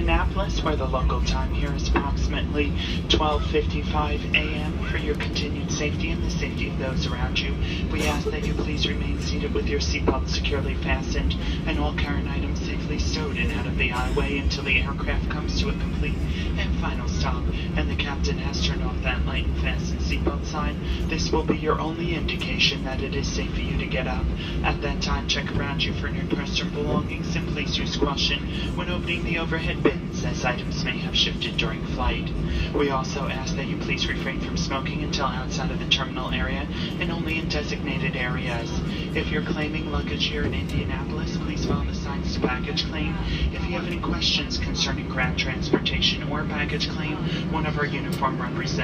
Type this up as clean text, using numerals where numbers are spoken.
Indianapolis, where the local time here is approximately 12:55 a.m. For your continued safety and the safety of those around you, we ask that you please remain seated with your seatbelt securely fastened and all carrying items safely stowed and out of the aisleway until the aircraft comes to a complete and final stop and the captain has turned off that light and fasten seatbelt sign. This will be your only indication that it is safe for you to get up. At that time, check around you for your personal belongings and please use caution when opening the overhead bins, as items may have shifted during flight. We also ask that you please refrain from smoking until outside of the terminal area and only in designated areas. If you're claiming luggage here in Indianapolis, please follow the signs to baggage claim. If you have any questions concerning ground transportation or baggage claim, one of our uniform representatives